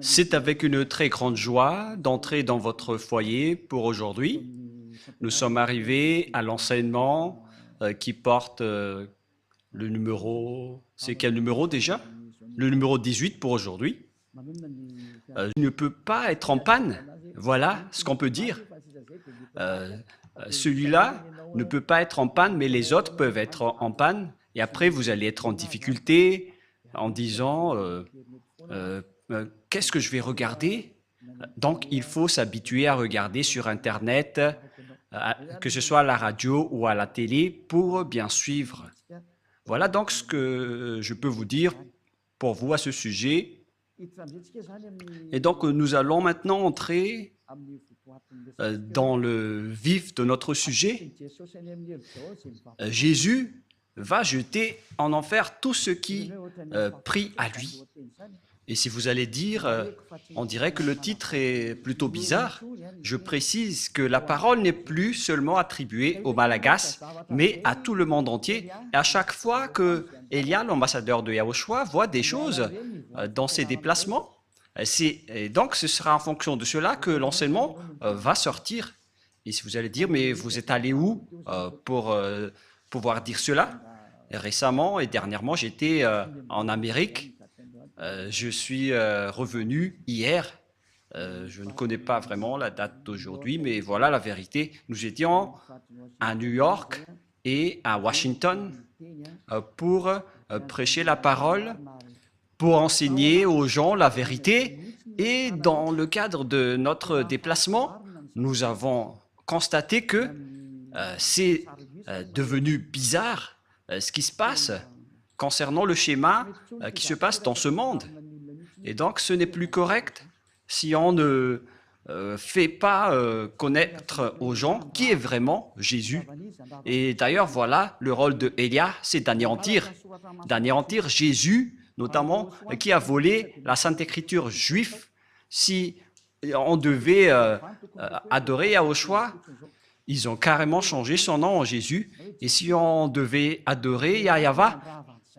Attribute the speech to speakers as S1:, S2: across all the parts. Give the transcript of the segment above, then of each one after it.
S1: C'est avec une très grande joie d'entrer dans votre foyer pour aujourd'hui. Nous sommes arrivés à l'enseignement qui porte le numéro... C'est quel numéro déjà? Le numéro 18 pour aujourd'hui. Il ne peut pas être en panne. Voilà ce qu'on peut dire. Euh, Celui-là ne peut pas être en panne, mais les autres peuvent être en panne. Et après, vous allez être en difficulté en disant qu'est-ce que je vais regarder? Donc, il faut s'habituer à regarder sur Internet, que ce soit à la radio ou à la télé, pour bien suivre. Voilà donc ce que je peux vous dire pour vous à ce sujet. Et donc, nous allons maintenant entrer dans le vif de notre sujet. Jésus va jeter en enfer tous ceux qui prient à lui. Et si vous allez dire, on dirait que le titre est plutôt bizarre, je précise que la parole n'est plus seulement attribuée aux Malagasy, mais à tout le monde entier. Et à chaque fois que Elia, l'ambassadeur de Yahushua, voit des choses dans ses déplacements, et donc ce sera en fonction de cela que l'enseignement va sortir. Et si vous allez dire, mais vous êtes allé où pour pouvoir dire cela? Récemment et dernièrement, j'étais en Amérique. Je suis revenu hier. Je ne connais pas vraiment la date d'aujourd'hui, mais voilà la vérité. Nous étions à New York et à Washington pour prêcher la parole, pour enseigner aux gens la vérité. Et dans le cadre de notre déplacement, nous avons constaté que c'est devenu bizarre ce qui se passe concernant le schéma qui se passe dans ce monde. Et donc, ce n'est plus correct si on ne fait pas connaître aux gens qui est vraiment Jésus. Et d'ailleurs, voilà, le rôle de Élia, c'est d'anéantir Jésus, notamment, qui a volé la Sainte Écriture juive. Si on devait adorer Yahushua, ils ont carrément changé son nom en Jésus. Et si on devait adorer Yahva,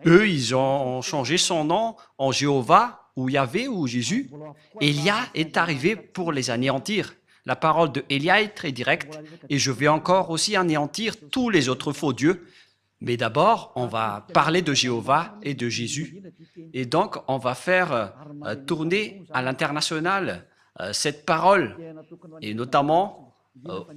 S1: eux, ils ont changé son nom en Jéhovah, ou Yahvé, ou Jésus. Élia est arrivé pour les anéantir. La parole de Élia est très directe, et je vais encore aussi anéantir tous les autres faux dieux. Mais d'abord, on va parler de Jéhovah et de Jésus. Et donc, on va faire tourner à l'international cette parole, et notamment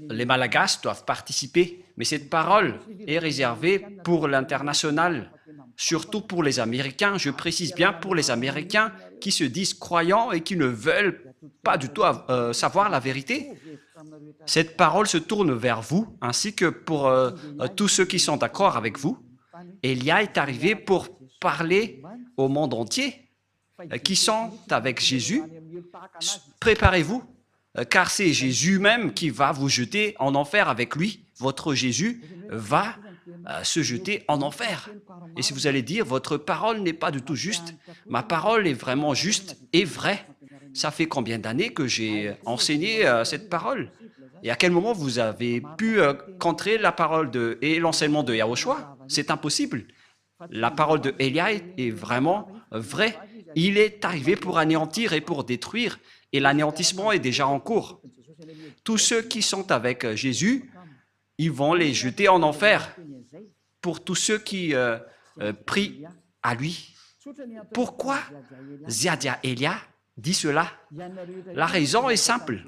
S1: les Malagasy doivent participer, mais cette parole est réservée pour l'international, surtout pour les Américains. Je précise bien pour les Américains qui se disent croyants et qui ne veulent pas du tout savoir la vérité. Cette parole se tourne vers vous, ainsi que pour tous ceux qui sont d'accord avec vous. Élia est arrivé pour parler au monde entier, qui sont avec Jésus. Préparez-vous, car c'est Jésus même qui va vous jeter en enfer avec lui. Votre Jésus va se jeter en enfer. Et si vous allez dire, votre parole n'est pas du tout juste, ma parole est vraiment juste et vraie. Ça fait combien d'années que j'ai enseigné cette parole? Et à quel moment vous avez pu contrer la parole et l'enseignement de Yahushua? C'est impossible. La parole de Élia est vraiment vraie. Il est arrivé pour anéantir et pour détruire, et l'anéantissement est déjà en cours. Tous ceux qui sont avec Jésus, ils vont les jeter en enfer. Pour tous ceux qui prient à lui. Pourquoi Ziadia Elia dit cela? La raison est simple.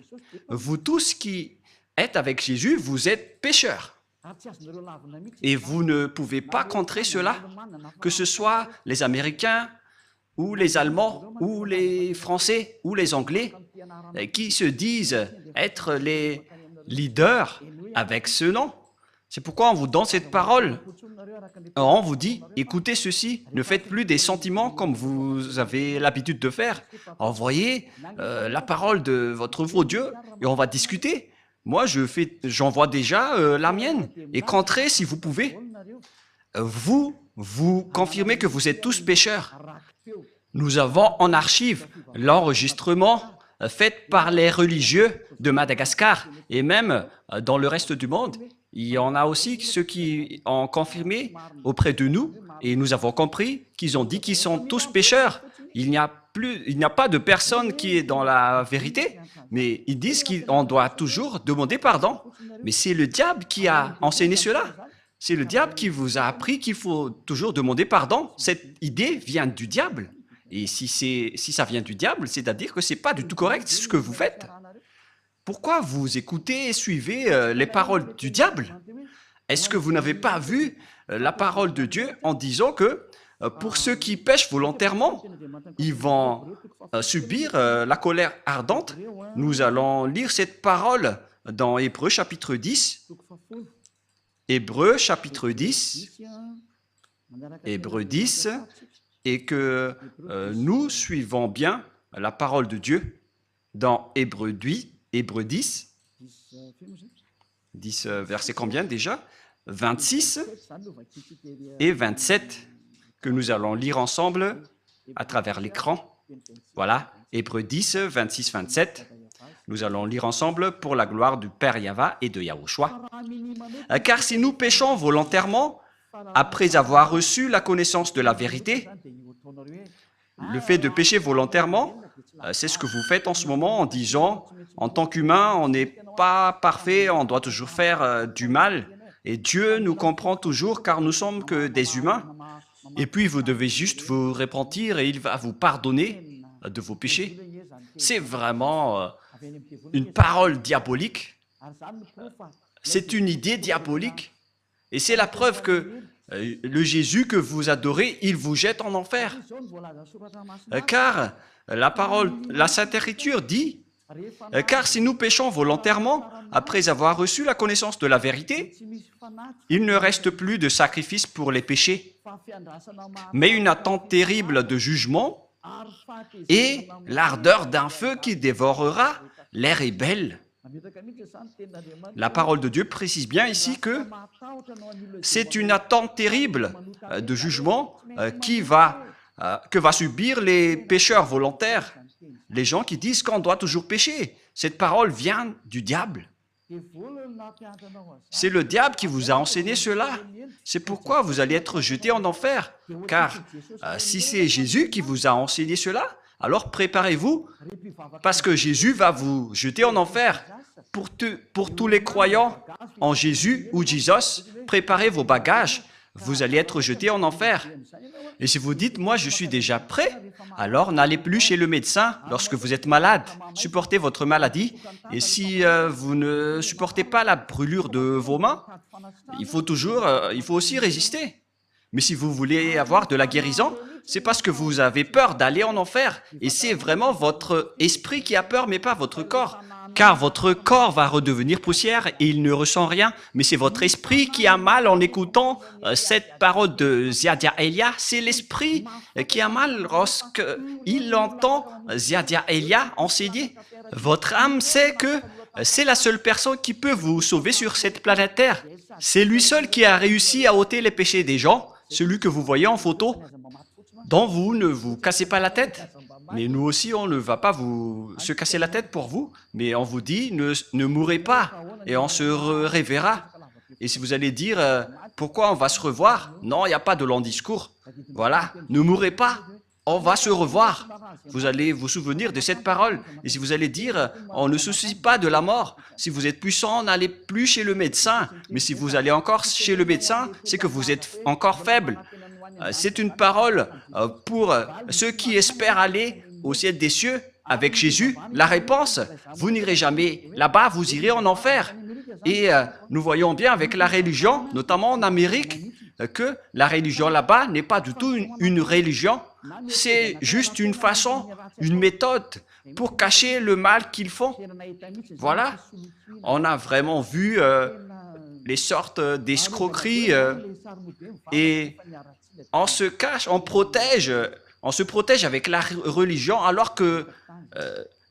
S1: Vous tous qui êtes avec Jésus, vous êtes pécheurs. Et vous ne pouvez pas contrer cela, que ce soit les Américains, ou les Allemands, ou les Français, ou les Anglais, qui se disent être les leaders avec ce nom. C'est pourquoi on vous donne cette parole. On vous dit, écoutez ceci, ne faites plus des sentiments comme vous avez l'habitude de faire. Envoyez la parole de votre faux Dieu et on va discuter. Moi, j'envoie déjà la mienne. Et contrez si vous pouvez. Vous confirmez que vous êtes tous pécheurs. Nous avons en archive l'enregistrement fait par les religieux de Madagascar et même dans le reste du monde. Il y en a aussi ceux qui ont confirmé auprès de nous et nous avons compris qu'ils ont dit qu'ils sont tous pécheurs. il n'y a pas de personne qui est dans la vérité, mais ils disent qu'on doit toujours demander pardon. Mais c'est le diable qui a enseigné cela. C'est le diable qui vous a appris qu'il faut toujours demander pardon. Cette idée vient du diable. Et si ça vient du diable, c'est-à-dire que ce n'est pas du tout correct ce que vous faites. Pourquoi vous écoutez et suivez les paroles du diable? Est-ce que vous n'avez pas vu la parole de Dieu en disant que pour ceux qui pêchent volontairement, ils vont subir la colère ardente? Nous allons lire cette parole dans Hébreux chapitre 10. Hébreux chapitre 10. Hébreux 10. Et que nous suivons bien la parole de Dieu dans Hébreux 10. 10 verset combien déjà? 26 et 27 que nous allons lire ensemble à travers l'écran. Voilà, Hébreux 10, 26, 27. Nous allons lire ensemble pour la gloire du Père Yahva et de Yahushua. Car si nous péchons volontairement, après avoir reçu la connaissance de la vérité, le fait de pécher volontairement, c'est ce que vous faites en ce moment en disant, en tant qu'humain, on n'est pas parfait, on doit toujours faire du mal. Et Dieu nous comprend toujours car nous sommes que des humains. Et puis vous devez juste vous repentir et il va vous pardonner de vos péchés. C'est vraiment une parole diabolique. C'est une idée diabolique. Et c'est la preuve que le Jésus que vous adorez, il vous jette en enfer. Car la parole, la Sainte Écriture dit, car si nous péchons volontairement, après avoir reçu la connaissance de la vérité, il ne reste plus de sacrifice pour les péchés, mais une attente terrible de jugement et l'ardeur d'un feu qui dévorera les rebelles. La parole de Dieu précise bien ici que c'est une attente terrible de jugement que va subir les pécheurs volontaires, les gens qui disent qu'on doit toujours pécher. Cette parole vient du diable. C'est le diable qui vous a enseigné cela. C'est pourquoi vous allez être jetés en enfer. Car si c'est Jésus qui vous a enseigné cela, alors préparez-vous, parce que Jésus va vous jeter en enfer. Pour tous les croyants en Jésus ou Jesus, préparez vos bagages. Vous allez être jetés en enfer. Et si vous dites, moi je suis déjà prêt, alors n'allez plus chez le médecin lorsque vous êtes malade. Supportez votre maladie. Et si vous ne supportez pas la brûlure de vos mains, il faut aussi résister. Mais si vous voulez avoir de la guérison, c'est parce que vous avez peur d'aller en enfer. Et c'est vraiment votre esprit qui a peur, mais pas votre corps. Car votre corps va redevenir poussière et il ne ressent rien. Mais c'est votre esprit qui a mal en écoutant cette parole de Ziadia Elia. C'est l'esprit qui a mal lorsqu'il entend Ziadia Elia enseigner. Votre âme sait que c'est la seule personne qui peut vous sauver sur cette planète Terre. C'est lui seul qui a réussi à ôter les péchés des gens, celui que vous voyez en photo, dont vous ne vous cassez pas la tête. Mais nous aussi, on ne va pas se casser la tête pour vous, mais on vous dit, ne mourrez pas, et on se reverra. Et si vous allez dire, pourquoi on va se revoir? Non, il n'y a pas de long discours. Voilà, ne mourrez pas, on va se revoir. Vous allez vous souvenir de cette parole. Et si vous allez dire, on ne se soucie pas de la mort. Si vous êtes puissant, n'allez plus chez le médecin. Mais si vous allez encore chez le médecin, c'est que vous êtes encore faible. C'est une parole pour ceux qui espèrent aller au ciel des cieux avec Jésus. La réponse, vous n'irez jamais là-bas, vous irez en enfer. Et nous voyons bien avec la religion, notamment en Amérique, que la religion là-bas n'est pas du tout une religion. C'est juste une façon, une méthode pour cacher le mal qu'ils font. Voilà, on a vraiment vu les sortes d'escroqueries et on se cache, on se protège avec la religion alors que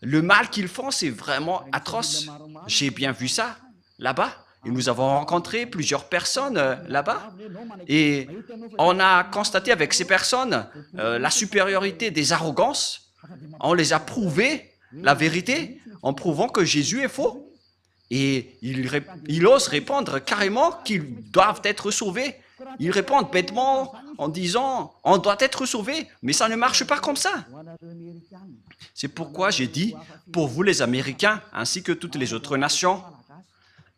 S1: le mal qu'ils font, c'est vraiment atroce. J'ai bien vu ça là-bas. Et nous avons rencontré plusieurs personnes là-bas et on a constaté avec ces personnes la supériorité des arrogances. On les a prouvé la vérité en prouvant que Jésus est faux. Et ils osent répondre carrément qu'ils doivent être sauvés. Ils répondent bêtement en disant « on doit être sauvé », mais ça ne marche pas comme ça. C'est pourquoi j'ai dit, pour vous les Américains, ainsi que toutes les autres nations,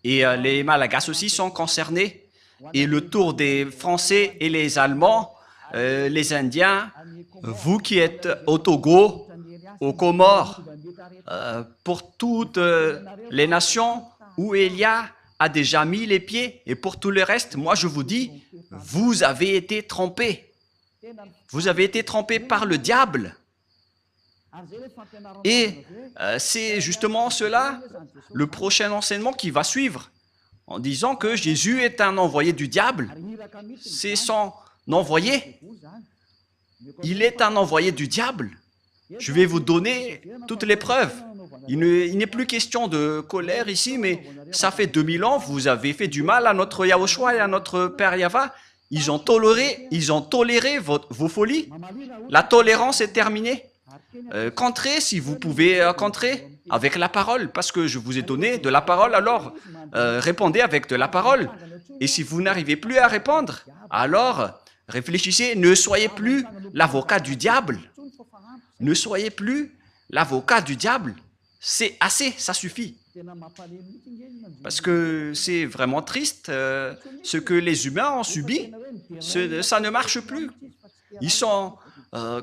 S1: et les Malagasy aussi sont concernés, et le tour des Français et les Allemands, les Indiens, vous qui êtes au Togo, aux Comores, pour toutes les nations où Élia a déjà mis les pieds, et pour tout le reste, moi je vous dis, vous avez été trompés. Vous avez été trompés par le diable. Et c'est justement cela, le prochain enseignement qui va suivre, en disant que Jésus est un envoyé du diable. C'est son envoyé. Il est un envoyé du diable. Je vais vous donner toutes les preuves. Il n'est plus question de colère ici, mais ça fait 2000 ans, vous avez fait du mal à notre Yahushua et à notre Père Yahva. Ils ont toléré vos folies. La tolérance est terminée. Contrez si vous pouvez contrer avec la parole, parce que je vous ai donné de la parole, alors répondez avec de la parole. Et si vous n'arrivez plus à répondre, alors réfléchissez, ne soyez plus l'avocat du diable. Ne soyez plus l'avocat du diable. C'est assez, ça suffit. Parce que c'est vraiment triste, ce que les humains ont subi, ça ne marche plus. Ils sont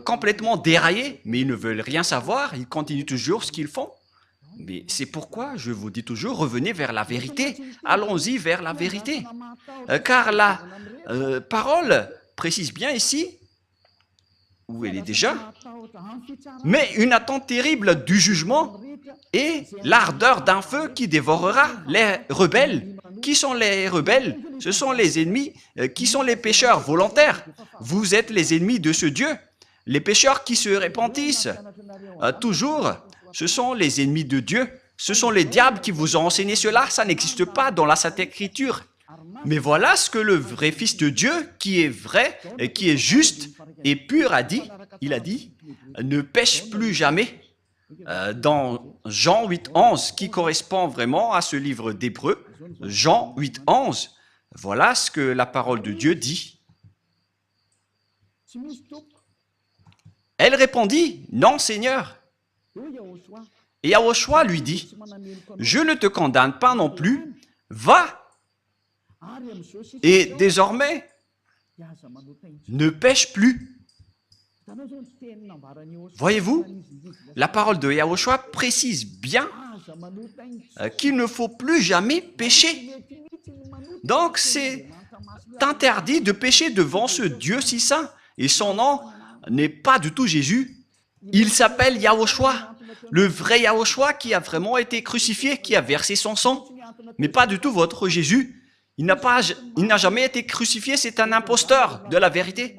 S1: complètement déraillés, mais ils ne veulent rien savoir, ils continuent toujours ce qu'ils font. Mais c'est pourquoi je vous dis toujours, revenez vers la vérité, allons-y vers la vérité. Car la parole précise bien ici, où elle est déjà, mais une attente terrible du jugement et l'ardeur d'un feu qui dévorera les rebelles. Qui sont les rebelles? Ce sont les ennemis, qui sont les pécheurs volontaires. Vous êtes les ennemis de ce Dieu. Les pécheurs qui se repentissent, toujours, ce sont les ennemis de Dieu. Ce sont les diables qui vous ont enseigné cela. Ça n'existe pas dans la Sainte Écriture. Mais voilà ce que le vrai Fils de Dieu, qui est vrai, et qui est juste et pur, a dit. Il a dit, ne pêche plus jamais. Dans Jean 8,11, qui correspond vraiment à ce livre d'Hébreux, Jean 8,11, voilà ce que la parole de Dieu dit. Elle répondit, non Seigneur. Et Yahushua lui dit, je ne te condamne pas non plus, va. Et désormais, ne pêche plus. Voyez-vous, la parole de Yahushua précise bien qu'il ne faut plus jamais pécher. Donc, c'est interdit de pécher devant ce Dieu si saint. Et son nom n'est pas du tout Jésus. Il s'appelle Yahushua, le vrai Yahushua qui a vraiment été crucifié, qui a versé son sang. Mais pas du tout votre Jésus. Il n'a jamais été crucifié, c'est un imposteur de la vérité.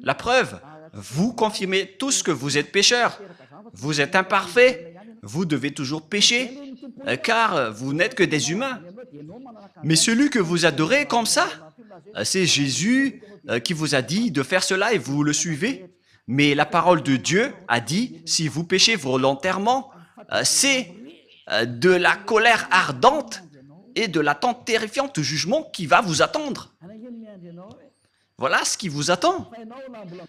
S1: La preuve, vous confirmez tous que vous êtes pécheurs. Vous êtes imparfaits, vous devez toujours pécher, car vous n'êtes que des humains. Mais celui que vous adorez comme ça, c'est Jésus qui vous a dit de faire cela et vous le suivez. Mais la parole de Dieu a dit, si vous péchez volontairement, c'est de la colère ardente et de l'attente terrifiante du jugement qui va vous attendre. Voilà ce qui vous attend.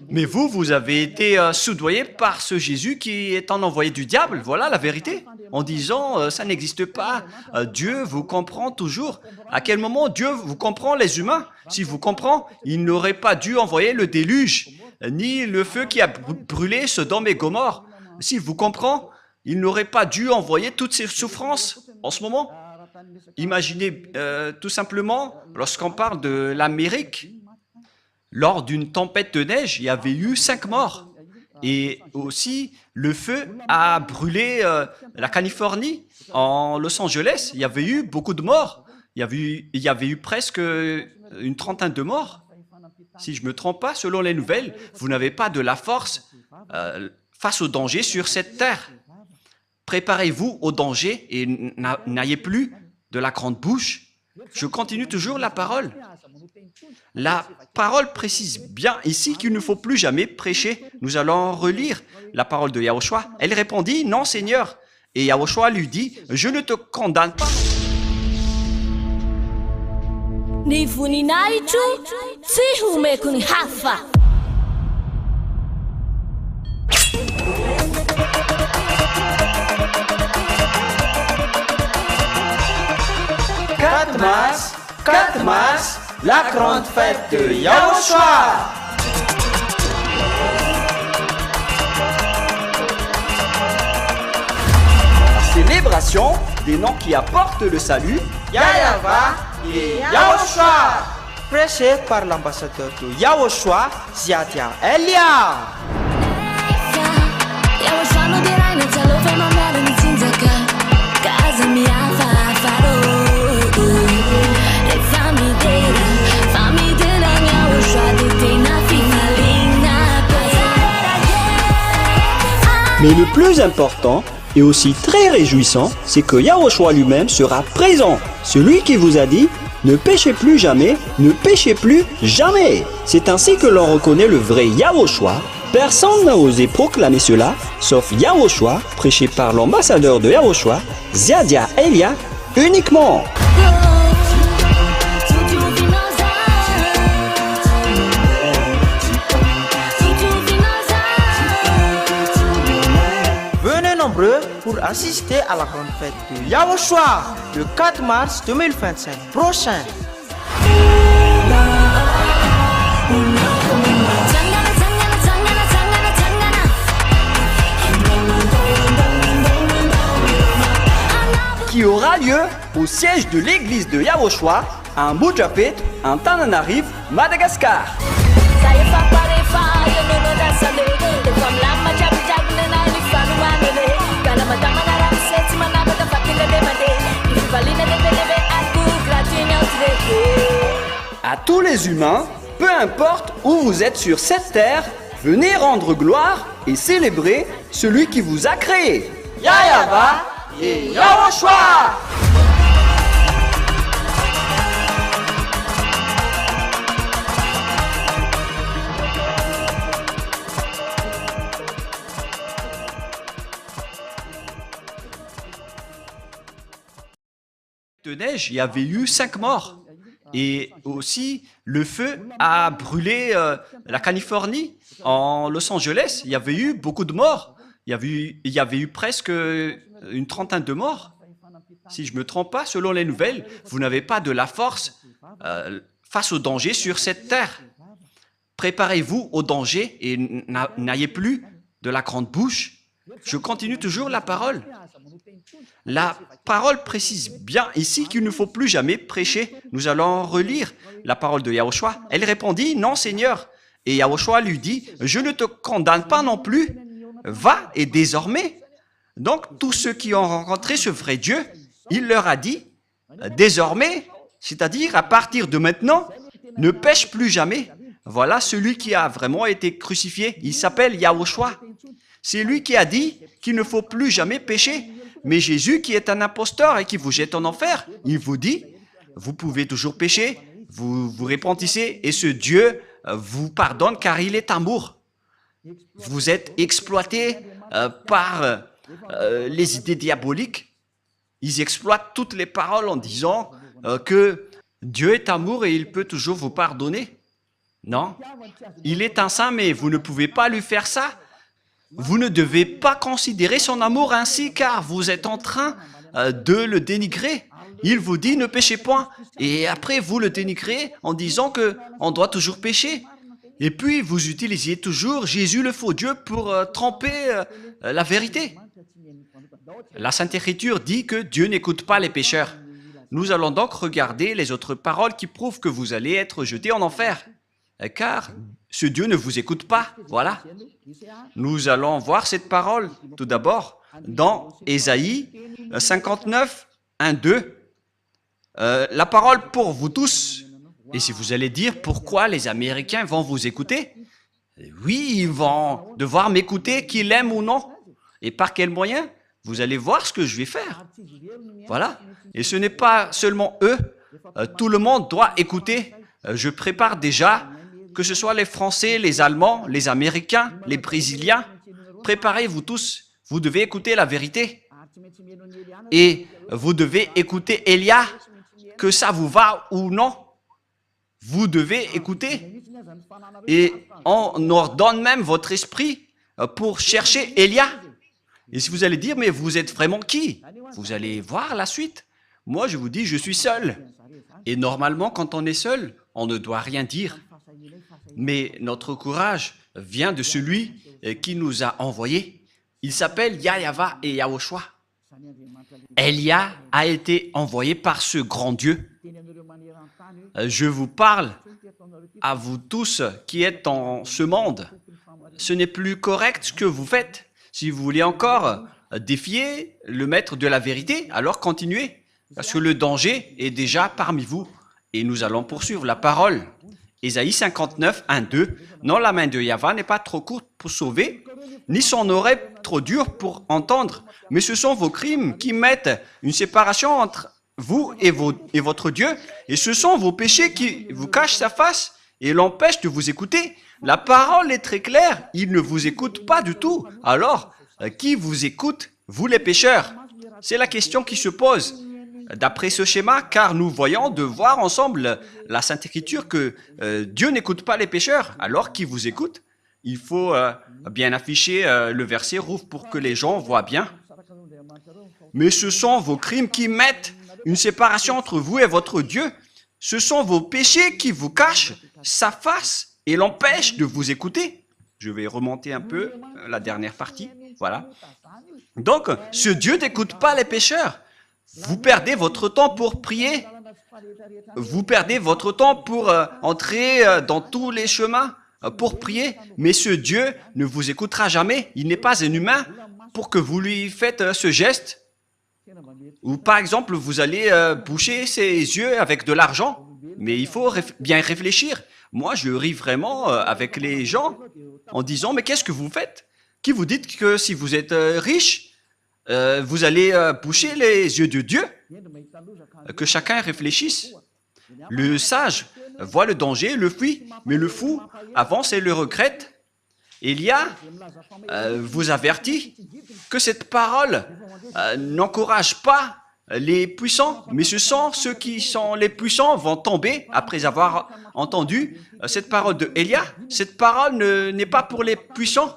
S1: Mais vous avez été soudoyé par ce Jésus qui est un envoyé du diable. Voilà la vérité. En disant, ça n'existe pas. Dieu vous comprend toujours. À quel moment Dieu vous comprend, les humains? Si vous comprend, il n'aurait pas dû envoyer le déluge, ni le feu qui a brûlé Sodome et Gomorrhe. Si vous comprend, il n'aurait pas dû envoyer toutes ces souffrances en ce moment. Imaginez tout simplement, lorsqu'on parle de l'Amérique, lors d'une tempête de neige, il y avait eu 5 morts. Et aussi, le feu a brûlé la Californie, en Los Angeles. Il y avait eu beaucoup de morts. Il y avait eu presque une trentaine de morts. Si je ne me trompe pas, selon les nouvelles, vous n'avez pas de la force face au danger sur cette terre. Préparez-vous au danger et n'ayez plus de la grande bouche. Je continue toujours la parole. La parole précise bien ici qu'il ne faut plus jamais prêcher. Nous allons relire la parole de Yahushua. Elle répondit, non Seigneur. Et Yahushua lui dit, je ne te condamne pas.
S2: Ni voninahitro tsy homeko ny hafa.
S3: Quatre mars, la grande fête de Yahushua.
S1: Célébration des noms qui apportent le salut,
S3: Yahweh et Yahushua. Prêché par l'ambassadeur de Yahushua, Ziadia Elia.
S2: Yahushua no dirai na tsalova mamara ny tsinjaka kaza mihafa faro.
S1: Mais le plus important et aussi très réjouissant, c'est que Yahushua lui-même sera présent. Celui qui vous a dit « Ne péchez plus jamais, ne péchez plus jamais ». C'est ainsi que l'on reconnaît le vrai Yahushua. Personne n'a osé proclamer cela, sauf Yahushua, prêché par l'ambassadeur de Yahushua, Ziadia Elia, uniquement.
S3: Pour assister à la grande fête de Yahushua le 4 mars 2025 prochain.
S1: Qui aura lieu au siège de l'église de Yahushua à Mujapet, en Tananarive, Madagascar. À tous les humains, peu importe où vous êtes sur cette terre, venez rendre gloire et célébrer celui qui vous a créé.
S3: Yahweh et Yahushua.
S1: De neige, il y avait eu 5 morts. Et aussi, le feu a brûlé la Californie. En Los Angeles, il y avait eu beaucoup de morts. Il y avait eu presque une trentaine de morts. Si je ne me trompe pas, selon les nouvelles, vous n'avez pas de la force face au danger sur cette terre. Préparez-vous au danger et n'ayez plus de la grande bouche. Je continue toujours la parole. La parole précise bien ici qu'il ne faut plus jamais prêcher. Nous allons relire la parole de Yahushua. Elle répondit, « Non, Seigneur. » Et Yahushua lui dit, « Je ne te condamne pas non plus. Va et désormais. » Donc, tous ceux qui ont rencontré ce vrai Dieu, il leur a dit, « Désormais, c'est-à-dire à partir de maintenant, ne pêche plus jamais. » Voilà celui qui a vraiment été crucifié. Il s'appelle Yahushua. C'est lui qui a dit qu'il ne faut plus jamais pécher. Mais Jésus, qui est un imposteur et qui vous jette en enfer, il vous dit, vous pouvez toujours pécher, vous vous repentissez et ce Dieu vous pardonne car il est amour. Vous êtes exploité par les idées diaboliques. Ils exploitent toutes les paroles en disant que Dieu est amour et il peut toujours vous pardonner. Non, il est un saint, mais vous ne pouvez pas lui faire ça. Vous ne devez pas considérer son amour ainsi car vous êtes en train de le dénigrer. Il vous dit ne péchez point et après vous le dénigrez en disant qu'on doit toujours pécher. Et puis vous utilisiez toujours Jésus le faux Dieu pour tromper la vérité. La Sainte Écriture dit que Dieu n'écoute pas les pécheurs. Nous allons donc regarder les autres paroles qui prouvent que vous allez être jetés en enfer. Car ce Dieu ne vous écoute pas. Voilà. Nous allons voir cette parole tout d'abord dans Ésaïe 59, 1, 2. La parole pour vous tous. Et si vous allez dire pourquoi les Américains vont vous écouter, oui, ils vont devoir m'écouter, qu'ils l'aiment ou non. Et par quel moyen? Vous allez voir ce que je vais faire. Voilà. Et ce n'est pas seulement eux. Tout le monde doit écouter. Je prépare déjà, que ce soit les Français, les Allemands, les Américains, les Brésiliens. Préparez-vous tous. Vous devez écouter la vérité. Et vous devez écouter Elia, que ça vous va ou non. vous devez écouter. Et on ordonne même votre esprit pour chercher Élia. Et si vous allez dire, mais vous êtes vraiment qui? Vous allez voir la suite. Moi, je vous dis, je suis seul. Et normalement, quand on est seul, on ne doit rien dire. Mais notre courage vient de celui qui nous a envoyés. Il s'appelle Yahweh et Yahushua. Élia a été envoyé par ce grand Dieu. Je vous parle à vous tous qui êtes dans ce monde. Ce n'est plus correct ce que vous faites. Si vous voulez encore défier le maître de la vérité, alors continuez. Parce que le danger est déjà parmi vous. Et nous allons poursuivre la parole. Ésaïe 59, 1, 2. Non, la main de Yahweh n'est pas trop courte pour sauver, ni son oreille trop dure pour entendre. Mais ce sont vos crimes qui mettent une séparation entre vous et votre Dieu. Et ce sont vos péchés qui vous cachent sa face et l'empêchent de vous écouter. La parole est très claire. Il ne vous écoute pas du tout. Alors, qui vous écoute, vous les pécheurs? C'est la question qui se pose. D'après ce schéma, car nous voyons de voir ensemble la Sainte Écriture que Dieu n'écoute pas les pécheurs. Alors, qui vous écoute? Il faut bien afficher le verset rouge pour que les gens voient bien. Mais ce sont vos crimes qui mettent une séparation entre vous et votre Dieu. Ce sont vos péchés qui vous cachent sa face et l'empêchent de vous écouter. Je vais remonter un peu la dernière partie. Voilà. Donc, ce Dieu n'écoute pas les pécheurs. Vous perdez votre temps pour prier. Vous perdez votre temps pour entrer dans tous les chemins pour prier. Mais ce Dieu ne vous écoutera jamais. Il n'est pas un humain pour que vous lui faites ce geste. Ou par exemple, vous allez boucher ses yeux avec de l'argent. Mais il faut bien réfléchir. Moi, je ris vraiment avec les gens en disant, mais qu'est-ce que vous faites? Qui vous dites que si vous êtes riche, vous allez boucher les yeux de Dieu? Que chacun réfléchisse. Le sage voit le danger, le fuit, mais le fou avance et le regrette. Élia vous avertit que cette parole n'encourage pas les puissants, mais ce sont ceux qui sont les puissants vont tomber après avoir entendu cette parole de Élia. Cette parole n'est pas pour les puissants.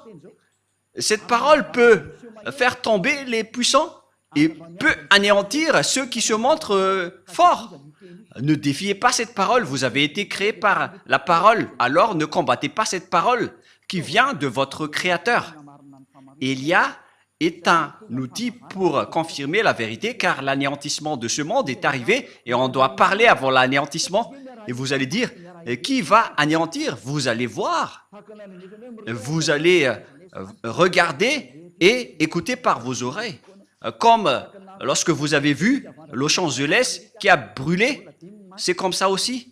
S1: Cette parole peut faire tomber les puissants et peut anéantir ceux qui se montrent forts. Ne défiez pas cette parole, vous avez été créé par la parole, alors ne combattez pas cette parole qui vient de votre Créateur. Élia est un outil pour confirmer la vérité, car l'anéantissement de ce monde est arrivé et on doit parler avant l'anéantissement. Et vous allez dire, qui va anéantir? Vous allez voir, vous allez regarder et écouter par vos oreilles. Comme lorsque vous avez vu Los Angeles qui a brûlé, c'est comme ça aussi.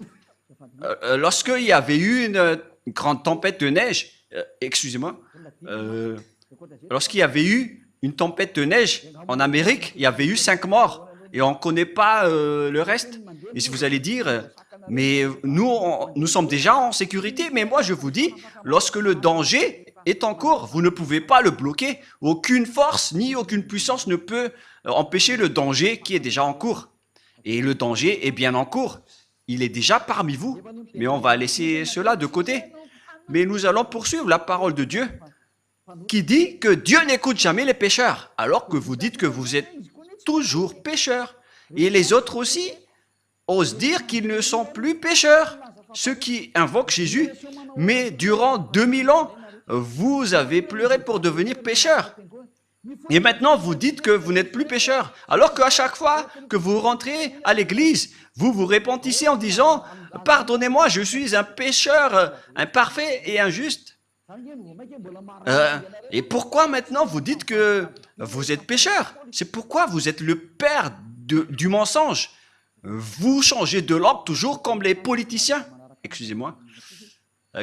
S1: Lorsqu'il y avait eu une grande tempête de neige, excusez-moi, lorsqu'il y avait eu une tempête de neige en Amérique, il y avait eu 5 morts et on ne connaît pas le reste. Et si vous allez dire, mais nous sommes déjà en sécurité, mais moi je vous dis, lorsque le danger est en cours, vous ne pouvez pas le bloquer. Aucune force ni aucune puissance ne peut empêcher le danger qui est déjà en cours. Et le danger est bien en cours. Il est déjà parmi vous. Mais on va laisser cela de côté. Mais nous allons poursuivre la parole de Dieu qui dit que Dieu n'écoute jamais les pécheurs, alors que vous dites que vous êtes toujours pécheurs. Et les autres aussi osent dire qu'ils ne sont plus pécheurs, ceux qui invoquent Jésus. Mais durant 2000 ans, vous avez pleuré pour devenir pécheur. Et maintenant, vous dites que vous n'êtes plus pécheur. Alors qu'à chaque fois que vous rentrez à l'église, vous vous repentissez en disant « Pardonnez-moi, je suis un pécheur imparfait et injuste. » Et pourquoi maintenant vous dites que vous êtes pécheur? C'est pourquoi vous êtes le père du mensonge. Vous changez de langue toujours comme les politiciens. Excusez-moi.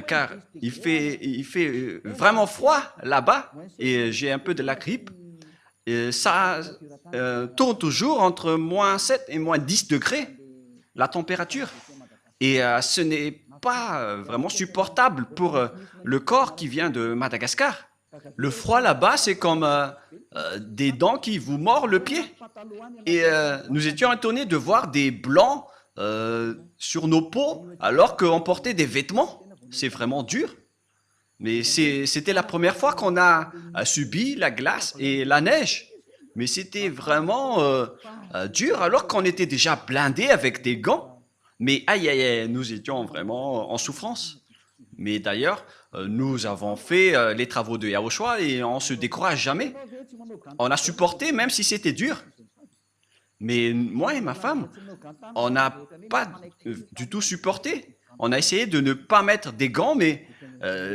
S1: Car il fait vraiment froid là-bas et j'ai un peu de la grippe. Et ça tourne toujours entre moins 7 et moins 10 degrés, la température. Et ce n'est pas vraiment supportable pour le corps qui vient de Madagascar. Le froid là-bas, c'est comme des dents qui vous mordent le pied. Et nous étions étonnés de voir des blancs sur nos peaux alors qu'on portait des vêtements. C'est vraiment dur. Mais c'était la première fois qu'on a subi la glace et la neige. Mais c'était vraiment dur alors qu'on était déjà blindés avec des gants. Mais aïe, aïe, aïe, nous étions vraiment en souffrance. Mais d'ailleurs, nous avons fait les travaux de Yahushua et on ne se décourage jamais. On a supporté même si c'était dur. Mais moi et ma femme, on n'a pas du tout supporté. On a essayé de ne pas mettre des gants, mais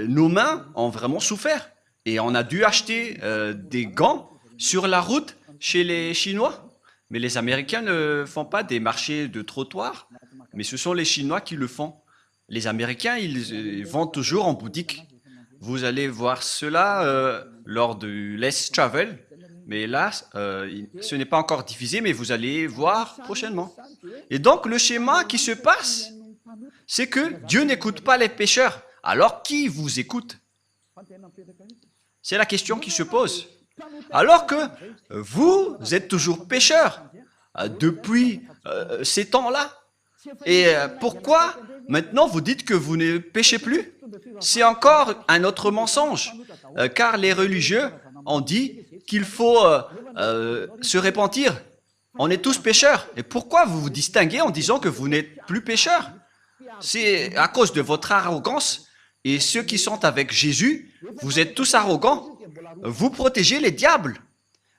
S1: nos mains ont vraiment souffert. Et on a dû acheter des gants sur la route chez les Chinois. Mais les Américains ne font pas des marchés de trottoirs, mais ce sont les Chinois qui le font. Les Américains, ils vont toujours en boutique. Vous allez voir cela lors du Let's Travel. Mais là, ce n'est pas encore diffusé, mais vous allez voir prochainement. Et donc, le schéma qui se passe, c'est que Dieu n'écoute pas les pécheurs. Alors, qui vous écoute? C'est la question qui se pose. Alors que vous êtes toujours pécheurs depuis ces temps-là. Et pourquoi maintenant vous dites que vous ne péchez plus? C'est encore un autre mensonge, car les religieux ont dit qu'il faut se repentir. On est tous pécheurs. Et pourquoi vous vous distinguez en disant que vous n'êtes plus pécheurs? C'est à cause de votre arrogance. Et ceux qui sont avec Jésus, vous êtes tous arrogants. Vous protégez les diables.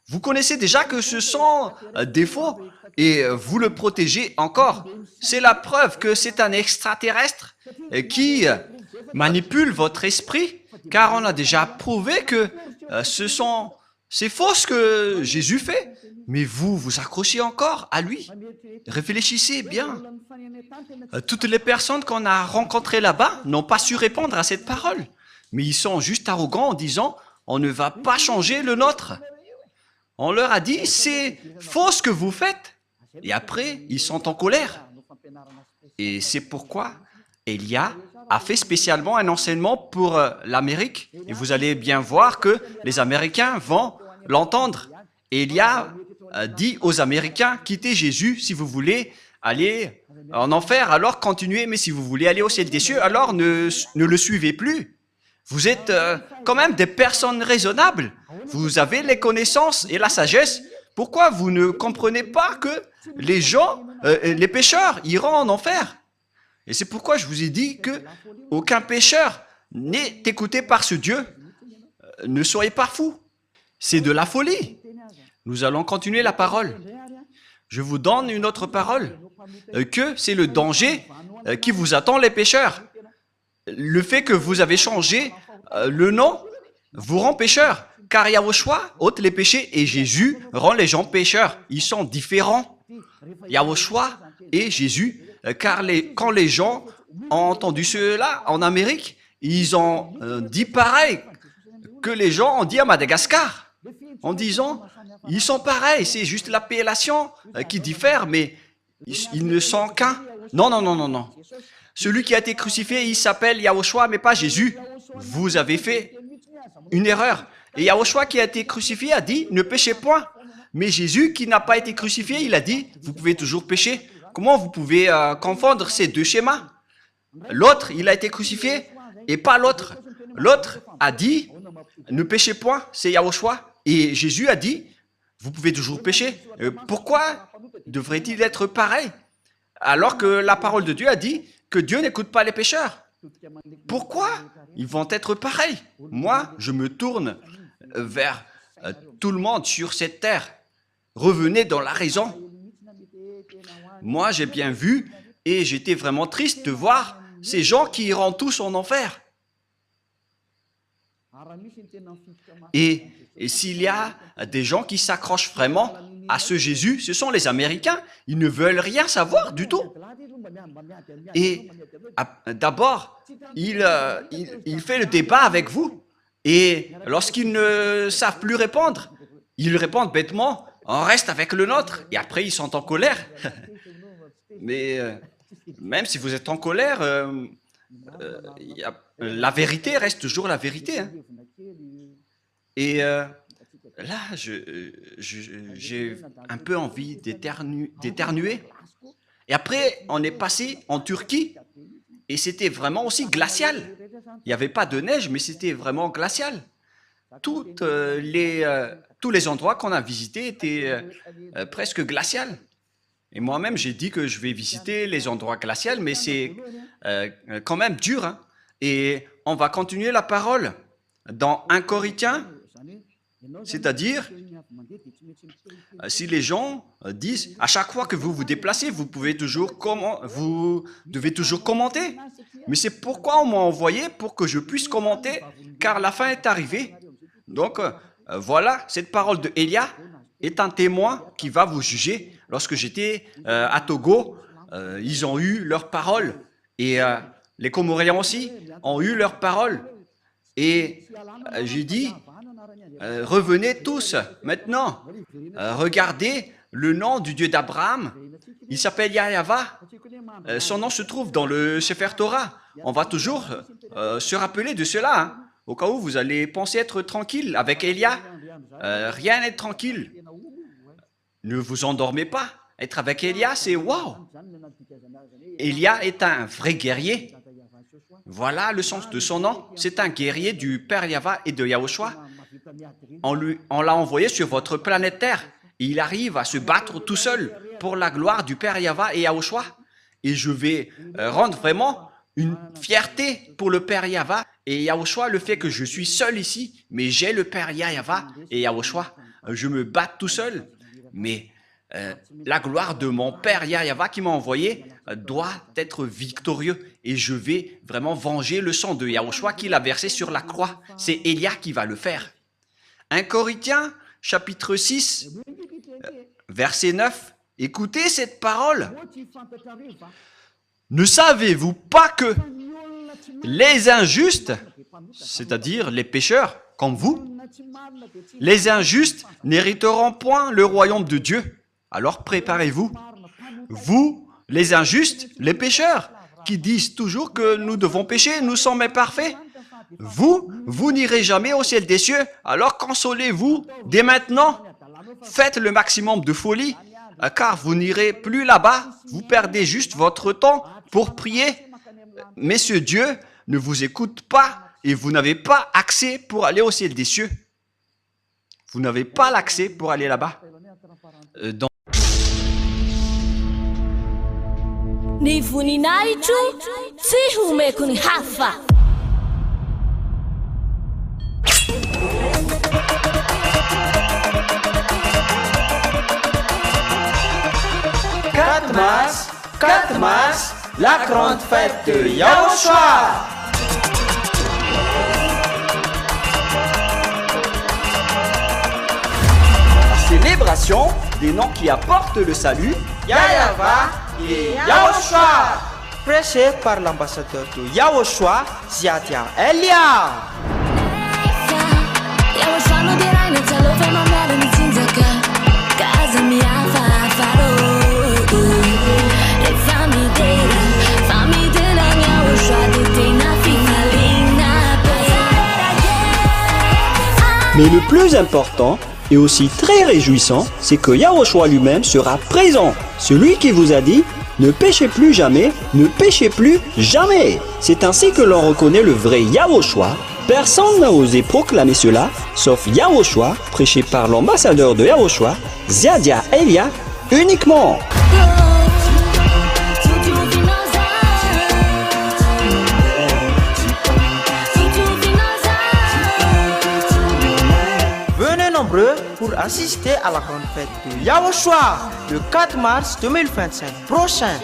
S1: Vous connaissez déjà que ce sont des faux et vous le protégez encore. C'est la preuve que c'est un extraterrestre qui manipule votre esprit, car on a déjà prouvé que c'est faux ce que Jésus fait. Mais vous vous accrochez encore à lui. Réfléchissez bien. Toutes les personnes qu'on a rencontrées là-bas n'ont pas su répondre à cette parole. Mais ils sont juste arrogants en disant « on ne va pas changer le nôtre ». On leur a dit « c'est faux ce que vous faites ». Et après, ils sont en colère. Et c'est pourquoi Elia a fait spécialement un enseignement pour l'Amérique. Et vous allez bien voir que les Américains vont l'entendre. Elia dit aux Américains « quittez Jésus si vous voulez aller en enfer, alors continuez, mais si vous voulez aller au ciel des cieux, alors ne le suivez plus. Vous êtes quand même des personnes raisonnables. Vous avez les connaissances et la sagesse. Pourquoi vous ne comprenez pas que les gens, les pécheurs, iront en enfer? Et c'est pourquoi je vous ai dit que aucun pécheur n'est écouté par ce Dieu. Ne soyez pas fous. C'est de la folie. Nous allons continuer la parole. Je vous donne une autre parole, que c'est le danger qui vous attend les pécheurs. Le fait que vous avez changé le nom vous rend pécheur, car Yahushua ôte les péchés et Jésus rend les gens pécheurs. Ils sont différents. Yahushua et Jésus, car quand les gens ont entendu cela en Amérique, ils ont dit pareil que les gens ont dit à Madagascar, en disant ils sont pareils, c'est juste l'appellation qui diffère, mais ils ne sont qu'un. Non, non, non, non, non. Celui qui a été crucifié, il s'appelle Yahushua, mais pas Jésus. Vous avez fait une erreur. Et Yahushua qui a été crucifié a dit, ne péchez point. Mais Jésus qui n'a pas été crucifié, il a dit, vous pouvez toujours pécher. Comment vous pouvez confondre ces deux schémas? L'autre, il a été crucifié et pas l'autre. L'autre a dit, ne péchez point, c'est Yahushua. Et Jésus a dit, vous pouvez toujours pécher. Pourquoi devrait-il être pareil? Alors que la parole de Dieu a dit que Dieu n'écoute pas les pécheurs. Pourquoi ils vont être pareils? Moi, je me tourne vers tout le monde sur cette terre. Revenez dans la raison. Moi, j'ai bien vu et j'étais vraiment triste de voir ces gens qui iront tous en enfer. Et s'il y a des gens qui s'accrochent vraiment à ce Jésus, ce sont les Américains. Ils ne veulent rien savoir du tout. Et d'abord, il fait le débat avec vous. Et lorsqu'ils ne savent plus répondre, ils répondent bêtement, on reste avec le nôtre. Et après, ils sont en colère. Mais même si vous êtes en colère, la vérité reste toujours la vérité. Hein. Et là, j'ai un peu envie d'éternuer. Et après, on est passé en Turquie et c'était vraiment aussi glacial. Il n'y avait pas de neige, mais c'était vraiment glacial. Tous les endroits qu'on a visités étaient presque glaciales. Et moi-même, j'ai dit que je vais visiter les endroits glaciaux, mais c'est quand même dur. Hein. Et on va continuer la parole dans 1 Corinthiens, c'est-à-dire, si les gens disent, à chaque fois que vous vous déplacez, vous devez toujours commenter. Mais c'est pourquoi on m'a envoyé pour que je puisse commenter, car la fin est arrivée. Donc, voilà, cette parole de Elia est un témoin qui va vous juger. Lorsque j'étais à Togo, ils ont eu leur parole. Et les Comoriens aussi ont eu leur parole. Et j'ai dit, revenez tous maintenant. Regardez le nom du Dieu d'Abraham. Il s'appelle Yahva. Son nom se trouve dans le Sefer Torah. On va toujours se rappeler de cela. Hein. Au cas où vous allez penser être tranquille avec Elia, rien n'est tranquille. Ne vous endormez pas. Être avec Elia, c'est waouh. Elia est un vrai guerrier. Voilà le sens de son nom. C'est un guerrier du Père Yahva et de Yahushua. On l'a envoyé sur votre planète Terre. Et il arrive à se battre tout seul pour la gloire du Père Yahva et Yahushua. Et je vais rendre vraiment une fierté pour le Père Yahva et Yahushua, le fait que je suis seul ici, mais j'ai le Père Yahva et Yahushua. Je me bats tout seul, mais la gloire de mon Père Yahva qui m'a envoyé doit être victorieux et je vais vraiment venger le sang de Yahushua qu'il a versé sur la croix. C'est Elia qui va le faire. 1 Corinthiens, chapitre 6, verset 9. Écoutez cette parole. Ne savez-vous pas que les injustes, c'est-à-dire les pécheurs comme vous, les injustes n'hériteront point le royaume de Dieu. Alors préparez-vous. Vous, les injustes, les pécheurs, qui disent toujours que nous devons pécher, nous sommes imparfaits. Vous n'irez jamais au ciel des cieux. Alors consolez-vous dès maintenant. Faites le maximum de folie, car vous n'irez plus là-bas. Vous perdez juste votre temps pour prier. Mais ce Dieu ne vous écoute pas et vous n'avez pas accès pour aller au ciel des cieux. Vous n'avez pas l'accès pour aller là-bas.
S2: Ni voninahitro tsy homeko ny hafa.
S3: Quatre mars, la grande fête de Yahushua.
S1: La célébration des noms qui apportent le salut,
S3: Yahva et Yahushua. Prêché par l'ambassadeur de Yahushua, Ziadia Elia.
S2: Yahushua no dirai na tsalova mamara ny tsinjaka kaza miafafaro.
S1: Mais le plus important et aussi très réjouissant, c'est que Yahushua lui-même sera présent. Celui qui vous a dit « Ne péchez plus jamais, ne péchez plus jamais ». C'est ainsi que l'on reconnaît le vrai Yahushua. Personne n'a osé proclamer cela, sauf Yahushua, prêché par l'ambassadeur de Yahushua, Ziadia Elia, uniquement.
S3: Pour assister à la grande fête de Yahushua le 4 mars 2025 prochain.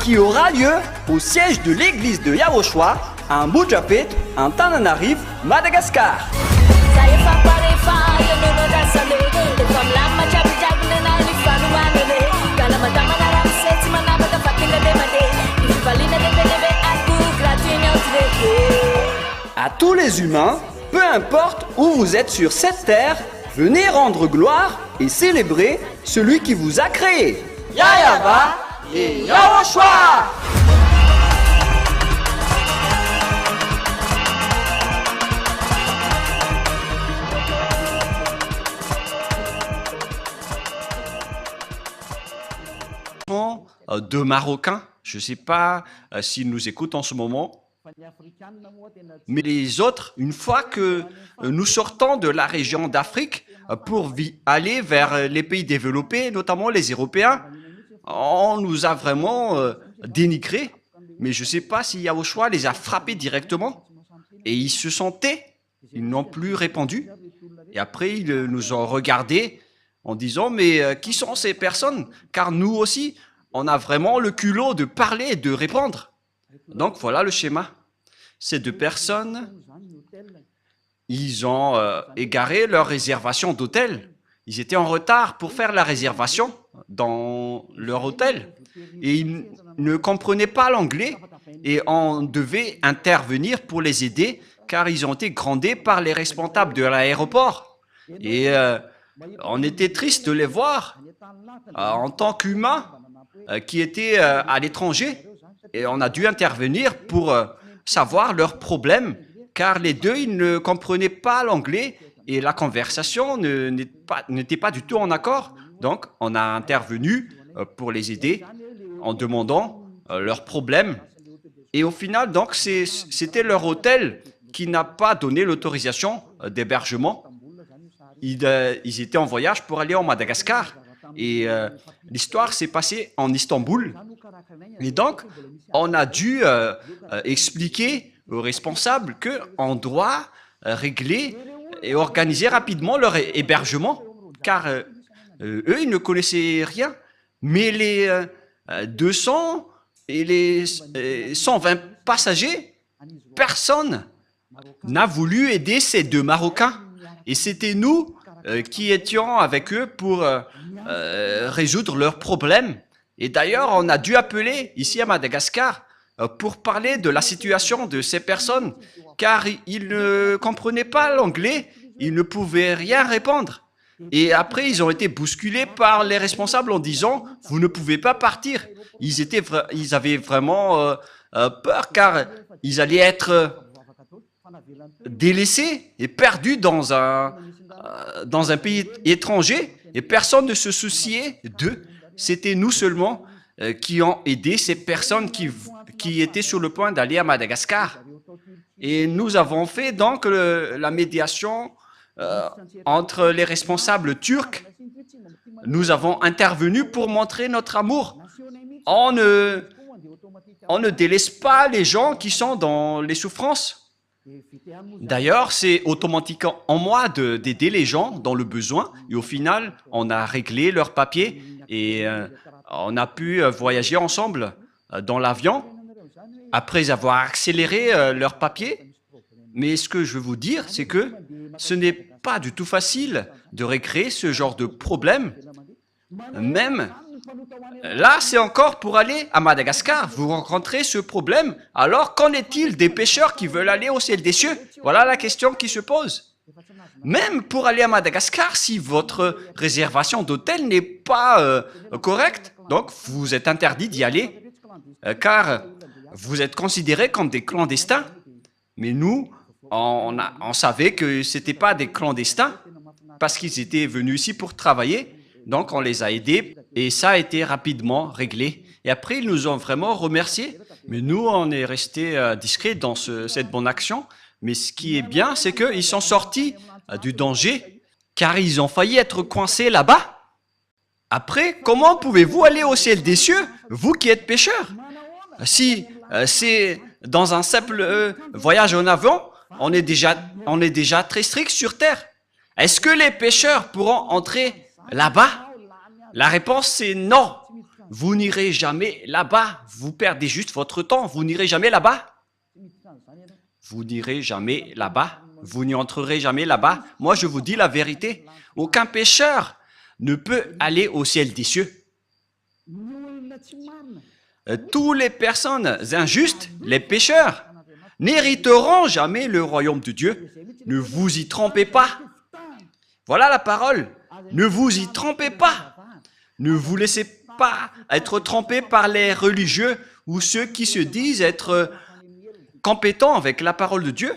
S1: Qui aura lieu au siège de l'église de Yahushua à Mbujapet, en Tananarive, Madagascar. À tous les humains, peu importe où vous êtes sur cette terre, venez rendre gloire et célébrer celui qui vous a créé.
S3: Yahva et Yahushua.
S1: deux Marocains. Je ne sais pas s'ils nous écoutent en ce moment. Mais les autres, une fois que nous sortons de la région d'Afrique pour aller vers les pays développés, notamment les Européens, on nous a vraiment dénigrés. Mais je ne sais pas si Yahushua les a frappés directement. Et ils se sentaient, ils n'ont plus répondu. Et après, ils nous ont regardés en disant, mais qui sont ces personnes? Car nous aussi, on a vraiment le culot de parler et de répondre. Donc voilà le schéma. Ces deux personnes, ils ont égaré leur réservation d'hôtel. Ils étaient en retard pour faire la réservation dans leur hôtel. Et ils ne comprenaient pas l'anglais et on devait intervenir pour les aider car ils ont été grondés par les responsables de l'aéroport. Et on était triste de les voir en tant qu'humains qui étaient à l'étranger. Et on a dû intervenir pour savoir leurs problèmes, car les deux, ils ne comprenaient pas l'anglais et la conversation n'était pas du tout en accord. Donc, on a intervenu pour les aider en demandant leurs problèmes. Et au final, donc, c'était leur hôtel qui n'a pas donné l'autorisation d'hébergement. Ils étaient en voyage pour aller en Madagascar. Et l'histoire s'est passée en Istanbul. Et donc, on a dû expliquer aux responsables qu'on doit régler et organiser rapidement leur hébergement, car eux, ils ne connaissaient rien. Mais les 200 et les 120 passagers, personne n'a voulu aider ces deux Marocains. Et c'était nous qui étions avec eux pour résoudre leurs problèmes. Et d'ailleurs, on a dû appeler ici à Madagascar pour parler de la situation de ces personnes, car ils ne comprenaient pas l'anglais, ils ne pouvaient rien répondre. Et après, ils ont été bousculés par les responsables en disant « Vous ne pouvez pas partir ». Ils avaient vraiment peur, car ils allaient être délaissés et perdus dans un pays étranger, et personne ne se souciait d'eux. C'était nous seulement qui ont aidé ces personnes qui étaient sur le point d'aller à Madagascar. Et nous avons fait donc la médiation entre les responsables turcs. Nous avons intervenu pour montrer notre amour. On ne délaisse pas les gens qui sont dans les souffrances. D'ailleurs, c'est automatique en moi d'aider les gens dans le besoin. Et au final, on a réglé leurs papiers et on a pu voyager ensemble dans l'avion après avoir accéléré leurs papiers. Mais ce que je veux vous dire, c'est que ce n'est pas du tout facile de régler ce genre de problème. Même là, c'est encore pour aller à Madagascar. Vous rencontrez ce problème. Alors, qu'en est-il des pêcheurs qui veulent aller au ciel des cieux? Voilà la question qui se pose. Même pour aller à Madagascar, si votre réservation d'hôtel n'est pas correcte, donc vous êtes interdit d'y aller, car vous êtes considérés comme des clandestins. Mais nous, on savait que ce n'étaient pas des clandestins, parce qu'ils étaient venus ici pour travailler. Donc, on les a aidés et ça a été rapidement réglé. Et après, ils nous ont vraiment remerciés. Mais nous, on est restés discrets dans cette bonne action. Mais ce qui est bien, c'est qu'ils sont sortis du danger, car ils ont failli être coincés là-bas. Après, comment pouvez-vous aller au ciel des cieux, vous qui êtes pécheurs? Si c'est dans un simple voyage en avion, on est déjà très strict sur terre. Est-ce que les pécheurs pourront entrer là-bas? La réponse c'est non. Vous n'irez jamais là-bas. Vous perdez juste votre temps. Vous n'irez jamais là-bas. Vous n'irez jamais là-bas. Vous n'y entrerez jamais là-bas. Moi, je vous dis la vérité. Aucun pécheur ne peut aller au ciel des cieux. Toutes les personnes injustes, les pécheurs, n'hériteront jamais le royaume de Dieu. Ne vous y trompez pas. Voilà la parole. Ne vous y trompez pas. Ne vous laissez pas être trompés par les religieux ou ceux qui se disent être compétents avec la parole de Dieu.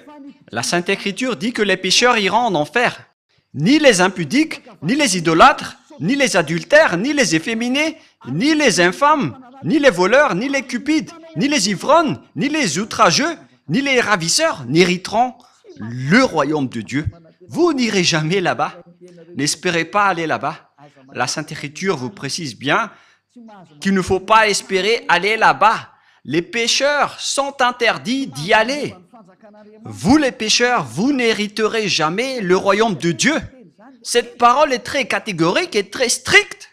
S1: La Sainte Écriture dit que les pécheurs iront en enfer. Ni les impudiques, ni les idolâtres, ni les adultères, ni les efféminés, ni les infâmes, ni les voleurs, ni les cupides, ni les ivrognes, ni les outrageux, ni les ravisseurs n'hériteront le royaume de Dieu. Vous n'irez jamais là-bas. N'espérez pas aller là-bas. La Sainte Écriture vous précise bien qu'il ne faut pas espérer aller là-bas. Les pécheurs sont interdits d'y aller. Vous les pécheurs, vous n'hériterez jamais le royaume de Dieu. Cette parole est très catégorique et très stricte.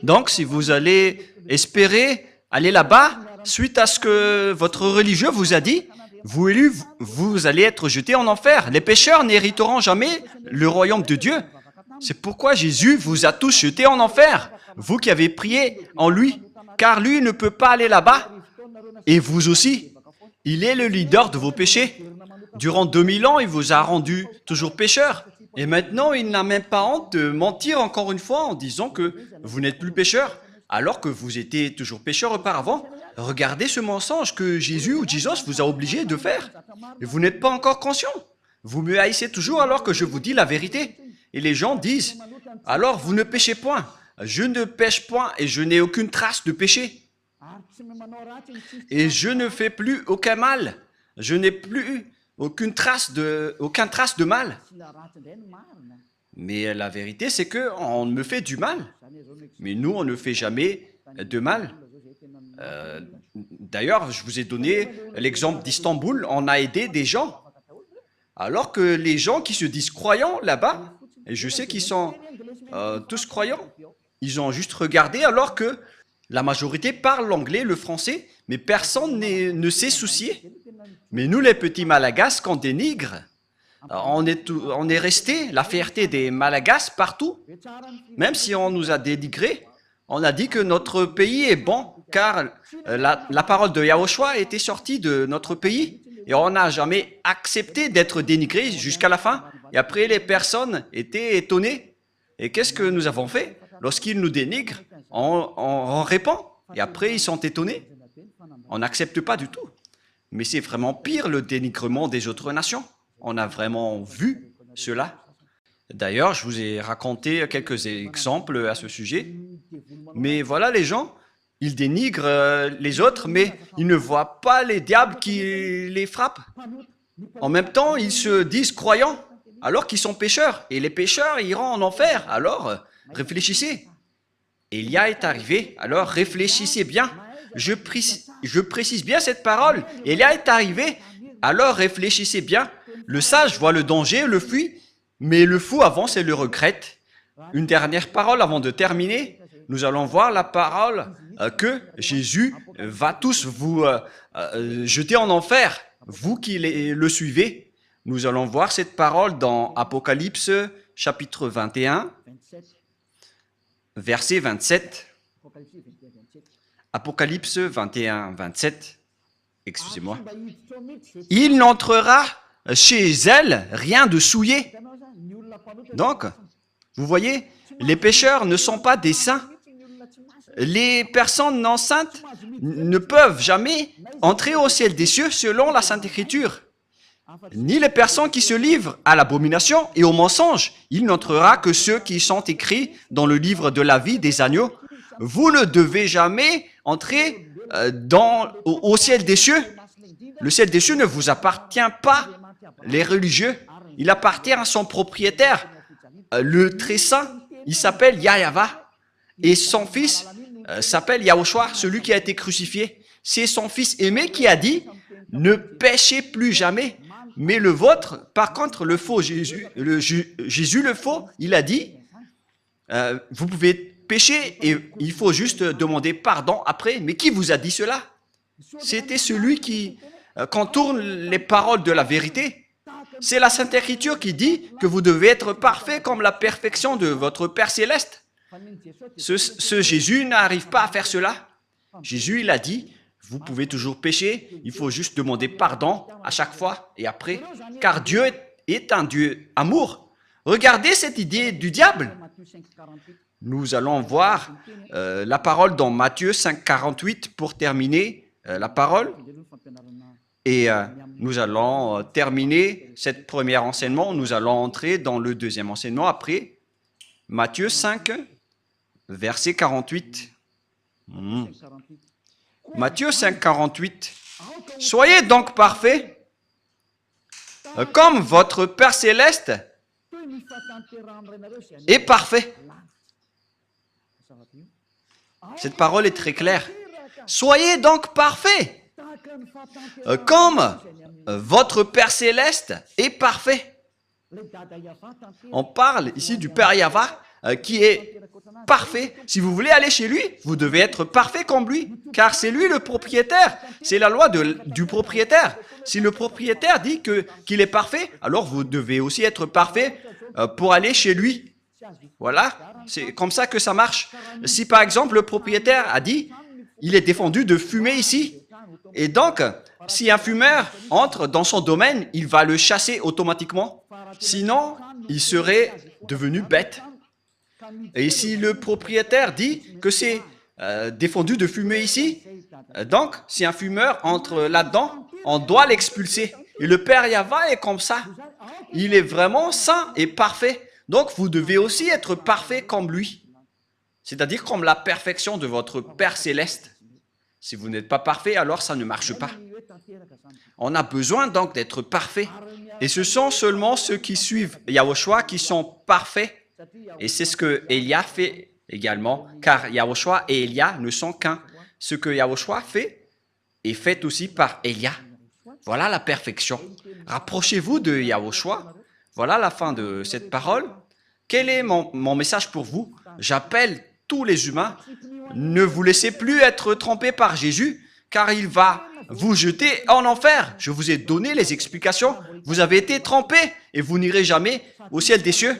S1: Donc, si vous allez espérer aller là-bas, suite à ce que votre religieux vous a dit, vous allez être jeté en enfer. Les pécheurs n'hériteront jamais le royaume de Dieu. C'est pourquoi Jésus vous a tous jetés en enfer, vous qui avez prié en lui, car lui ne peut pas aller là-bas, et vous aussi. Il est le leader de vos péchés. Durant 2000 ans, il vous a rendu toujours pécheur. Et maintenant, il n'a même pas honte de mentir encore une fois en disant que vous n'êtes plus pécheur, alors que vous étiez toujours pécheur auparavant. Regardez ce mensonge que Jésus ou Jesus vous a obligé de faire. Et vous n'êtes pas encore conscient. Vous me haïssez toujours alors que je vous dis la vérité. Et les gens disent, alors vous ne péchez point. Je ne pêche point et je n'ai aucune trace de péché. Et je ne fais plus aucun mal. Je n'ai plus aucune trace de mal. Mais la vérité, c'est qu'on me fait du mal. Mais nous, on ne fait jamais de mal. D'ailleurs, je vous ai donné l'exemple d'Istanbul. On a aidé des gens. Alors que les gens qui se disent croyants là-bas, et je sais qu'ils sont tous croyants, ils ont juste regardé alors que la majorité parle l'anglais, le français, mais personne ne s'est soucié. Mais nous, les petits Malagasy, qu'on dénigre, on est resté la fierté des Malagasy partout. Même si on nous a dénigrés, on a dit que notre pays est bon, car la parole de Yahushua était sortie de notre pays. Et on n'a jamais accepté d'être dénigré jusqu'à la fin. Et après, les personnes étaient étonnées. Et qu'est-ce que nous avons fait? Lorsqu'ils nous dénigrent, on répond. Et après, ils sont étonnés. On n'accepte pas du tout. Mais c'est vraiment pire le dénigrement des autres nations. On a vraiment vu cela. D'ailleurs, je vous ai raconté quelques exemples à ce sujet. Mais voilà, les gens, ils dénigrent les autres, mais ils ne voient pas les diables qui les frappent. En même temps, ils se disent croyants, alors qu'ils sont pécheurs. Et les pécheurs iront en enfer. Alors, réfléchissez. Élia est arrivé, alors réfléchissez bien. Je précise bien cette parole. Élia est arrivé, alors réfléchissez bien. Le sage voit le danger, le fuit, mais le fou avance et le regrette. Une dernière parole avant de terminer. Nous allons voir la parole que Jésus va tous vous jeter en enfer, vous qui le suivez. Nous allons voir cette parole dans Apocalypse chapitre 21, verset 27. Apocalypse 21, 27. Excusez-moi. Il n'entrera chez elle rien de souillé. Donc, vous voyez, les pécheurs ne sont pas des saints. Les personnes non saintes ne peuvent jamais entrer au ciel des cieux selon la Sainte Écriture. Ni les personnes qui se livrent à l'abomination et au mensonge. Il n'entrera que ceux qui sont écrits dans le livre de la vie des agneaux. Vous ne devez jamais entrer au ciel des cieux. Le ciel des cieux ne vous appartient pas, les religieux. Il appartient à son propriétaire, le très saint. Il s'appelle Yahava. Et son fils s'appelle Yahushua, celui qui a été crucifié. C'est son fils aimé qui a dit, ne péchez plus jamais. Mais le vôtre, par contre, le faux Jésus, Jésus le faux, il a dit, vous pouvez pécher et il faut juste demander pardon après. Mais qui vous a dit cela? C'était celui qui contourne les paroles de la vérité. C'est la Sainte Écriture qui dit que vous devez être parfait comme la perfection de votre Père Céleste. Ce Jésus n'arrive pas à faire cela. Jésus, il a dit, vous pouvez toujours pécher, il faut juste demander pardon à chaque fois et après, car Dieu est un Dieu amour. Regardez cette idée du diable. Nous allons voir la parole dans Matthieu 5, 48 pour terminer la parole. Et nous allons terminer cette première enseignement. Nous allons entrer dans le deuxième enseignement après. Matthieu 5, verset 48. Matthieu 5, 48. Soyez donc parfaits, comme votre Père céleste est parfait. Cette parole est très claire. Soyez donc parfaits, comme votre Père céleste est parfait. On parle ici du Père Yahva qui est parfait. Si vous voulez aller chez lui, vous devez être parfait comme lui, car c'est lui le propriétaire. C'est la loi du propriétaire. Si le propriétaire dit qu'il est parfait, alors vous devez aussi être parfait pour aller chez lui. Voilà, c'est comme ça que ça marche. Si par exemple le propriétaire a dit, il est défendu de fumer ici, et donc si un fumeur entre dans son domaine, il va le chasser automatiquement. Sinon, il serait devenu bête. Et si le propriétaire dit que c'est défendu de fumer ici, donc si un fumeur entre là-dedans, on doit l'expulser. Et le Père Yahva est comme ça. Il est vraiment saint et parfait. Donc vous devez aussi être parfait comme lui. C'est-à-dire comme la perfection de votre Père céleste. Si vous n'êtes pas parfait, alors ça ne marche pas. On a besoin donc d'être parfait. Et ce sont seulement ceux qui suivent Yahushua qui sont parfaits. Et c'est ce que Élia fait également, car Yahushua et Élia ne sont qu'un. Ce que Yahushua fait est fait aussi par Élia. Voilà la perfection. Rapprochez-vous de Yahushua. Voilà la fin de cette parole. Quel est mon message pour vous? J'appelle tous les humains. Ne vous laissez plus être trompés par Jésus, car il va vous jeter en enfer. Je vous ai donné les explications. Vous avez été trompés et vous n'irez jamais au ciel des cieux.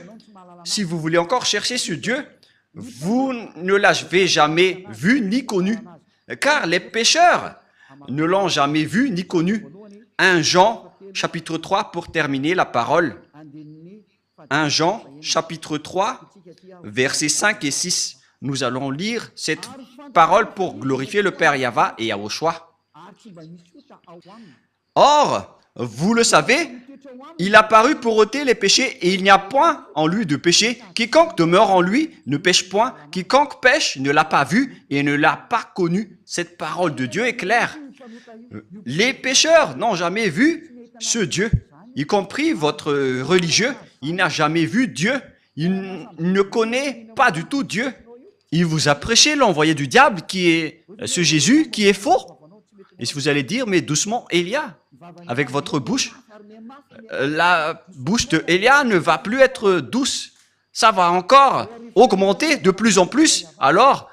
S1: Si vous voulez encore chercher ce Dieu, vous ne l'avez jamais vu ni connu, car les pécheurs ne l'ont jamais vu ni connu. 1 Jean, chapitre 3, pour terminer la parole. 1 Jean, chapitre 3, versets 5 et 6. Nous allons lire cette parole pour glorifier le Père Yahva et Yahushua. Or, vous le savez, il a paru pour ôter les péchés et il n'y a point en lui de péché. Quiconque demeure en lui ne pêche point. Quiconque pêche ne l'a pas vu et ne l'a pas connu. Cette parole de Dieu est claire. Les pécheurs n'ont jamais vu ce Dieu, y compris votre religieux. Il n'a jamais vu Dieu. Il ne connaît pas du tout Dieu. Il vous a prêché l'envoyé du diable qui est ce Jésus qui est faux. Et si vous allez dire, mais doucement, Élia, avec votre bouche, la bouche de Élia ne va plus être douce. Ça va encore augmenter de plus en plus. Alors,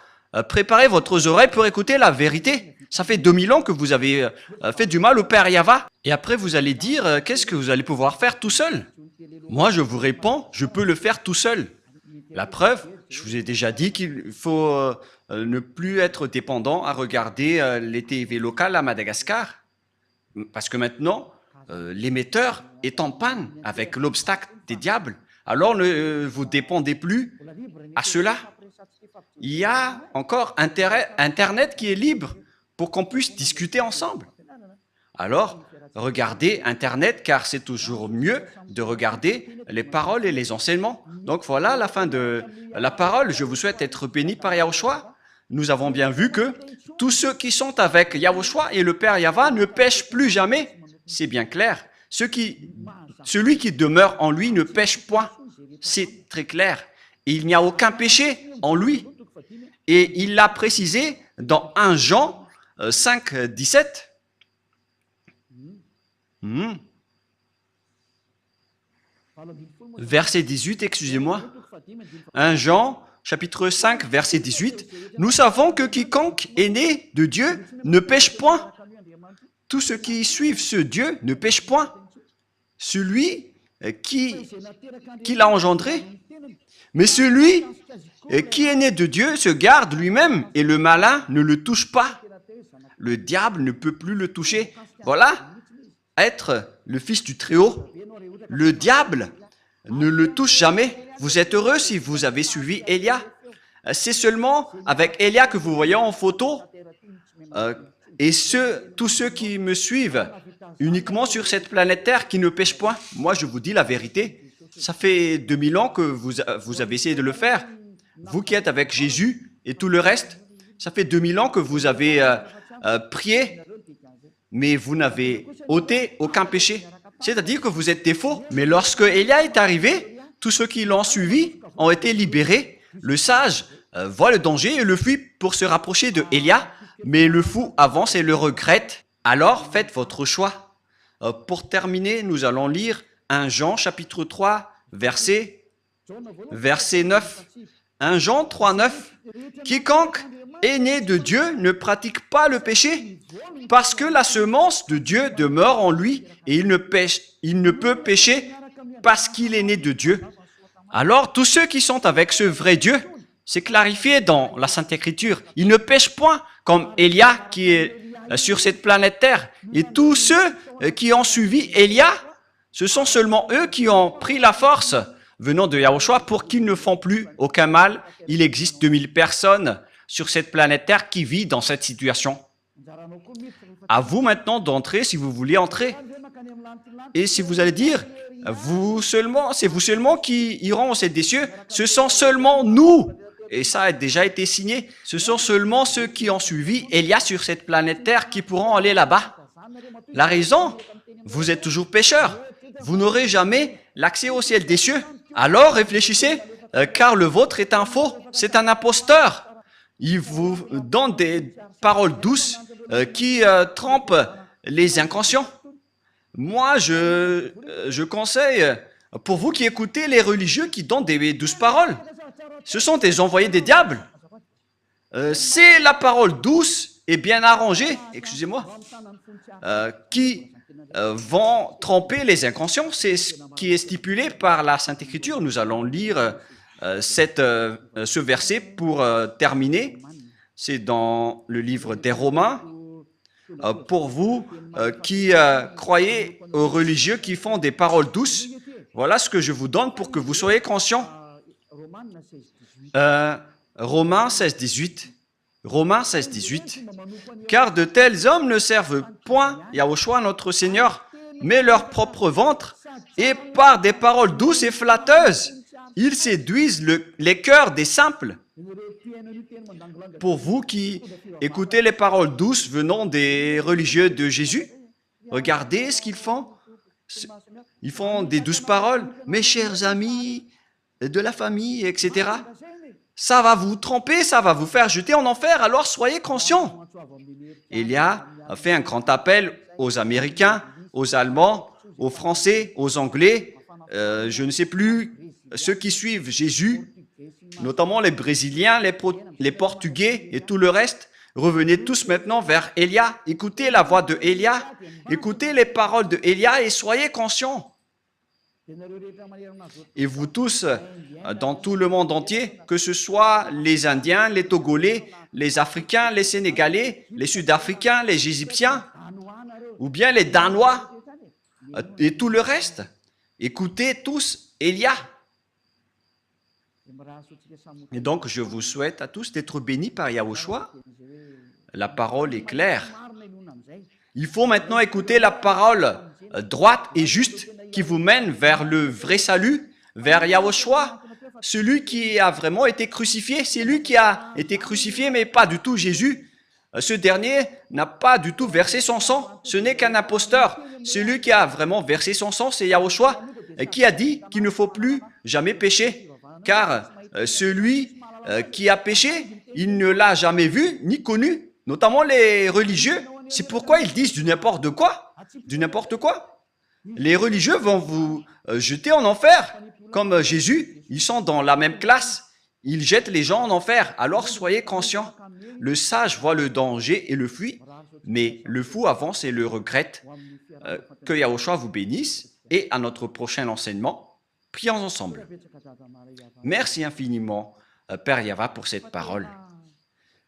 S1: préparez votre oreille pour écouter la vérité. Ça fait 2000 ans que vous avez fait du mal au Père Yahva. Et après, vous allez dire, qu'est-ce que vous allez pouvoir faire tout seul? Moi, je vous réponds, je peux le faire tout seul. La preuve, je vous ai déjà dit qu'il faut ne plus être dépendant à regarder les TV locales à Madagascar. Parce que maintenant, l'émetteur est en panne avec l'obstacle des diables. Alors ne vous dépendez plus à cela. Il y a encore Internet qui est libre pour qu'on puisse discuter ensemble. Alors, regardez Internet car c'est toujours mieux de regarder les paroles et les enseignements. Donc voilà la fin de la parole. Je vous souhaite être bénis par Yahushua. Nous avons bien vu que tous ceux qui sont avec Yahushua et le Père Yahva ne pêchent plus jamais. C'est bien clair. Celui qui demeure en lui ne pêche point. C'est très clair. Et il n'y a aucun péché en lui. Et il l'a précisé dans 1 Jean 5, 17. Verset 18, excusez-moi. 1 Jean, chapitre 5, verset 18. Nous savons que quiconque est né de Dieu ne pêche point. Tous ceux qui suivent ce Dieu ne pêchent point. Celui qui l'a engendré. Mais celui qui est né de Dieu se garde lui-même et le malin ne le touche pas. Le diable ne peut plus le toucher. Voilà, être le fils du Très-Haut. Le diable ne le touche jamais. Vous êtes heureux si vous avez suivi Élia. C'est seulement avec Élia que vous voyez en photo. Et tous ceux qui me suivent uniquement sur cette planète Terre qui ne pêchent point, moi je vous dis la vérité. Ça fait 2000 ans que vous avez essayé de le faire. Vous qui êtes avec Jésus et tout le reste, ça fait 2000 ans que vous avez prié, mais vous n'avez ôté aucun péché. C'est-à-dire que vous êtes des faux. Mais lorsque Élia est arrivé, tous ceux qui l'ont suivi ont été libérés. Le sage voit le danger et le fuit pour se rapprocher de Élia, mais le fou avance et le regrette. Alors faites votre choix. Pour terminer, nous allons lire 1 Jean chapitre 3, verset 9. 1 Jean 3, 9. Quiconque est né de Dieu ne pratique pas le péché, parce que la semence de Dieu demeure en lui et il ne peut pécher parce qu'il est né de Dieu. Alors tous ceux qui sont avec ce vrai Dieu, c'est clarifié dans la Sainte Écriture, ils ne pêchent point comme Élia qui est sur cette planète Terre. Et tous ceux qui ont suivi Élia, ce sont seulement eux qui ont pris la force venant de Yahushua pour qu'ils ne font plus aucun mal. Il existe 2000 personnes sur cette planète Terre qui vivent dans cette situation. À vous maintenant d'entrer si vous voulez entrer. Et si vous allez dire, c'est vous seulement qui iront au ciel des cieux, ce sont seulement nous. Et ça a déjà été signé. Ce sont seulement ceux qui ont suivi Élia sur cette planète Terre qui pourront aller là-bas. La raison, vous êtes toujours pécheurs. Vous n'aurez jamais l'accès au ciel des cieux. Alors réfléchissez, car le vôtre est un faux, c'est un imposteur. Il vous donne des paroles douces qui trompent les inconscients. Moi, je conseille, pour vous qui écoutez les religieux qui donnent des douces paroles, ce sont des envoyés des diables. C'est la parole douce et bien arrangée, excusez-moi, qui vont tromper les inconscients. C'est ce qui est stipulé par la Sainte Écriture. Nous allons lire ce verset pour terminer. C'est dans le livre des Romains. Pour vous qui croyez aux religieux qui font des paroles douces, voilà ce que je vous donne pour que vous soyez conscients. Romains 16, 18. Romains 16, 18. Car de tels hommes ne servent point Yahushua notre Seigneur, mais leur propre ventre, et par des paroles douces et flatteuses, ils séduisent les cœurs des simples. Pour vous qui écoutez les paroles douces venant des religieux de Jésus, regardez ce qu'ils font. Ils font des douces paroles, mes chers amis, de la famille, etc. Ça va vous tromper, ça va vous faire jeter en enfer, alors soyez conscients. Élia a fait un grand appel aux Américains, aux Allemands, aux Français, aux Anglais, je ne sais plus, ceux qui suivent Jésus, notamment les Brésiliens, les Portugais et tout le reste. Revenez tous maintenant vers Élia. Écoutez la voix de Élia, écoutez les paroles de Élia et soyez conscients. Et vous tous, dans tout le monde entier, que ce soit les Indiens, les Togolais, les Africains, les Sénégalais, les Sud-Africains, les Égyptiens, ou bien les Danois, et tout le reste, écoutez tous Élia. Et donc, je vous souhaite à tous d'être bénis par Yahushua. La parole est claire. Il faut maintenant écouter la parole droite et juste qui vous mène vers le vrai salut, vers Yahushua, celui qui a vraiment été crucifié. C'est lui qui a été crucifié, mais pas du tout Jésus. Ce dernier n'a pas du tout versé son sang. Ce n'est qu'un imposteur. Celui qui a vraiment versé son sang, c'est Yahushua, qui a dit qu'il ne faut plus jamais pécher. Car celui qui a péché, il ne l'a jamais vu ni connu, notamment les religieux. C'est pourquoi ils disent du n'importe quoi. Du n'importe quoi. Les religieux vont vous jeter en enfer. Comme Jésus, ils sont dans la même classe. Ils jettent les gens en enfer. Alors soyez conscients. Le sage voit le danger et le fuit, mais le fou avance et le regrette. Que Yahushua vous bénisse. Et à notre prochain enseignement, prions ensemble. Merci infiniment, Père Yahva, pour cette parole.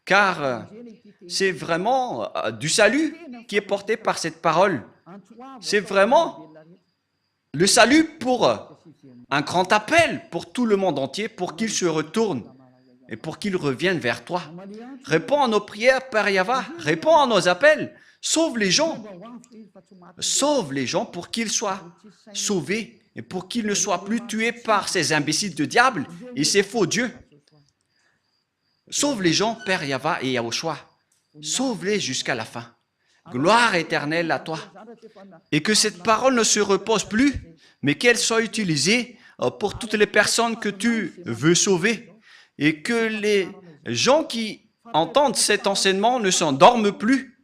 S1: Car c'est vraiment du salut qui est porté par cette parole. C'est vraiment le salut pour un grand appel pour tout le monde entier, pour qu'il se retourne et pour qu'il revienne vers toi. Réponds à nos prières, Père Yahva. Réponds à nos appels. Sauve les gens. Sauve les gens pour qu'ils soient sauvés et pour qu'ils ne soient plus tués par ces imbéciles de diable et ces faux dieux. Sauve les gens, Père Yahva et Yahushua. Sauve-les jusqu'à la fin. Gloire éternelle à toi. Et que cette parole ne se repose plus, mais qu'elle soit utilisée pour toutes les personnes que tu veux sauver. Et que les gens qui entendent cet enseignement ne s'endorment plus,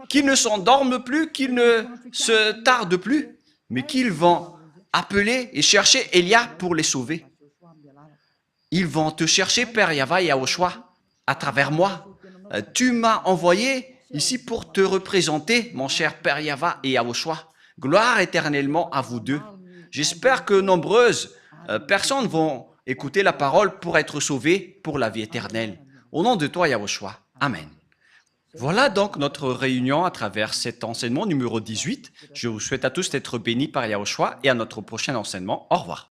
S1: qu'ils ne s'endorment plus, qu'ils ne se tardent plus, mais qu'ils vont appeler et chercher Elia pour les sauver. Ils vont te chercher, Père Yahva et Yahushua, à travers moi. Tu m'as envoyé ici pour te représenter, mon cher Père Yahva et Yahushua. Gloire éternellement à vous deux. J'espère que nombreuses personnes vont écouter la parole pour être sauvées pour la vie éternelle. Au nom de toi, Yahushua. Amen. Voilà donc notre réunion à travers cet enseignement numéro 18. Je vous souhaite à tous d'être bénis par Yahushua et à notre prochain enseignement. Au revoir.